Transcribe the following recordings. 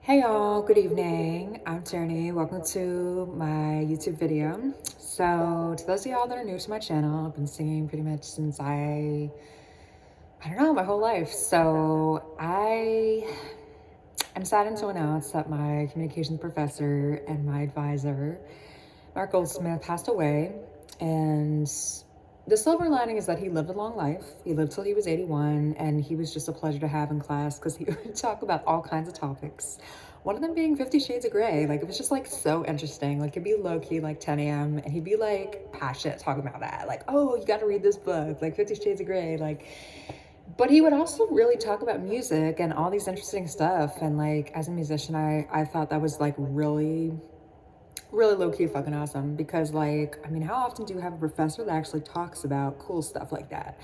Hey y'all, good evening. I'm Tierney. Welcome to my YouTube video. So, to those of y'all that are new to my channel, I've been singing pretty much since I don't know, my whole life. So, I'm saddened to announce that my communications professor and my advisor, Marc Goldsmith, passed away. And the silver lining is that he lived a long life. He lived till he was 81, and he was just a pleasure to have in class because he would talk about all kinds of topics. One of them being 50 Shades of Grey. Like, it was just like so interesting. Like, it'd be low key, like 10 a.m., and he'd be like passionate talking about that. Like, oh, you got to read this book, like 50 Shades of Grey. Like, but he would also really talk about music and all these interesting stuff. And like, as a musician, I thought that was like really low-key fucking awesome because like, I mean, how often do you have a professor that actually talks about cool stuff like that?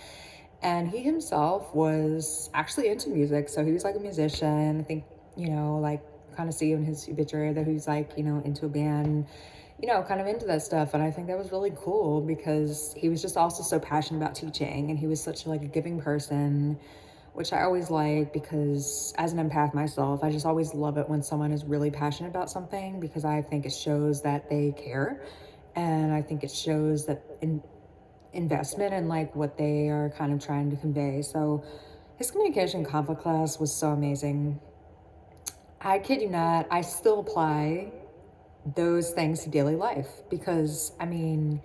And he himself was actually into music, so he was like a musician. I think, like, kind of see in his obituary that he's like, into a band, kind of into that stuff. And I think that was really cool because he was just also so passionate about teaching, and he was such like a giving person, which I always like because as an empath myself, I just always love it when someone is really passionate about something because I think it shows that they care. And I think it shows that investment in like what they are kind of trying to convey. So his communication conflict class was so amazing. I kid you not, I still apply those things to daily life because, I mean,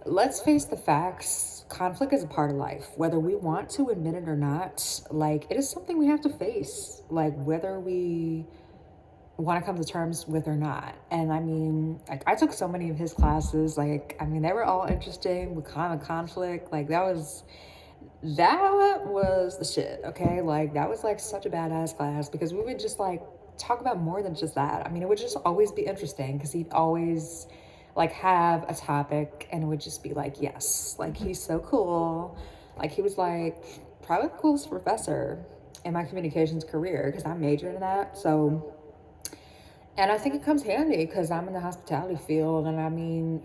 let's face the facts. Conflict is a part of life, whether we want to admit it or not. Like, it is something we have to face, like, whether we want to come to terms with or not. And I mean, like, I took so many of his classes. Like, I mean, they were all interesting with kind of conflict. Like, that was the shit. Okay, like, that was like such a badass class because we would just like talk about more than just that. I mean, it would just always be interesting because he'd always like have a topic and it would just be like, yes, like, he's so cool. Like, he was like probably the coolest professor in my communications career because I majored in that. So, and I think it comes handy because I'm in the hospitality field, and I mean,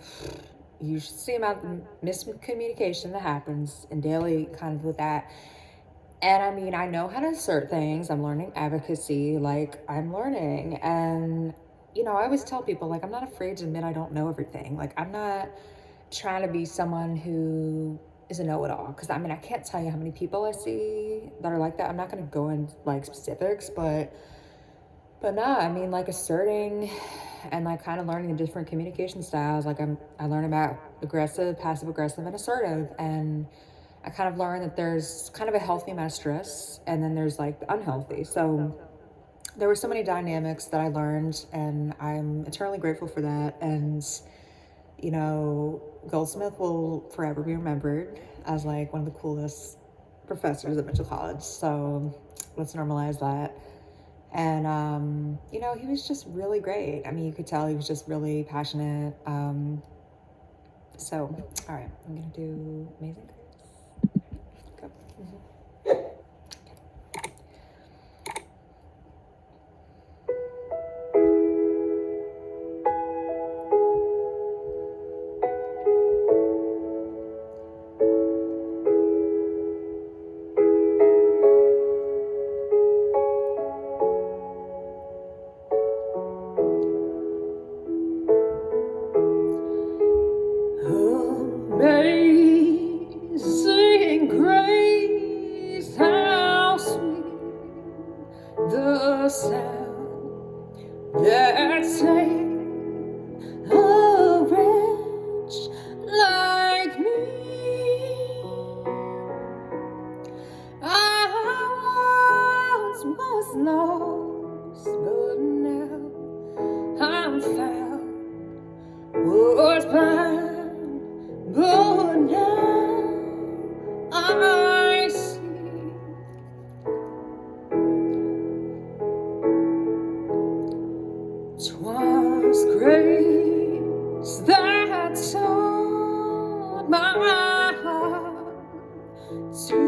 you should see about the miscommunication that happens in daily kind of with that. And I mean, I know how to assert things. I'm learning advocacy, like, I'm learning. And, I always tell people, like, I'm not afraid to admit I don't know everything. Like, I'm not trying to be someone who is a know-it-all. Because, I mean, I can't tell you how many people I see that are like that. I'm not going to go in, like, specifics, but no, I mean, like, asserting and like kind of learning the different communication styles. Like, I learned about aggressive, passive aggressive, and assertive. And I kind of learned that there's kind of a healthy amount of stress and then there's like the unhealthy. So there were so many dynamics that I learned, and I'm eternally grateful for that. And, Goldsmith will forever be remembered as like one of the coolest professors at Mitchell College. So let's normalize that. And, he was just really great. I mean, you could tell he was just really passionate. So, all right, I'm going to do Amazing Grace. Go. Amazing grace, how sweet the sound that saved a wretch like me. I once was lost, but now I'm found. Was blind, but now I see. 'Twas grace that taught my heart to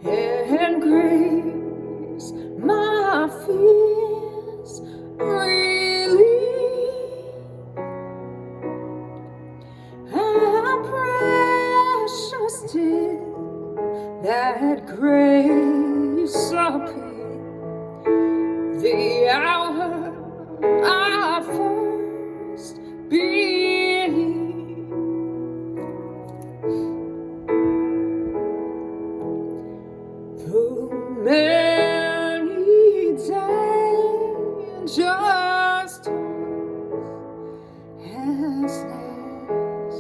fear, and grace my fears relieved. How precious did that grace appear the hour I first believed. Through many dangers and snares,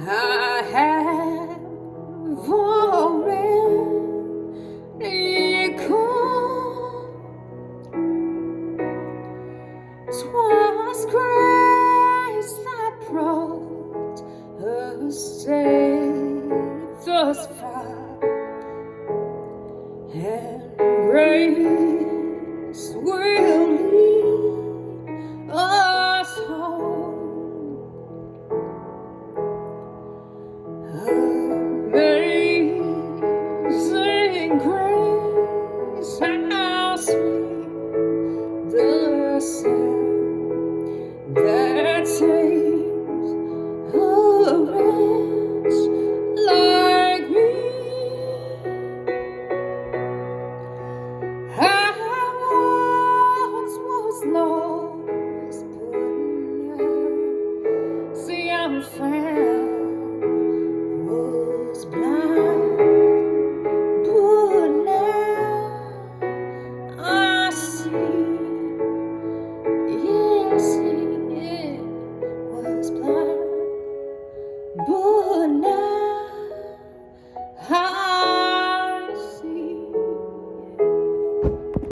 I have already come. 'Twas grace that brought us safe thus far, and grace will lead us home. Amazing grace, how sweet the sound that saves a wretch like me. I once was lost, but now, see, I'm found.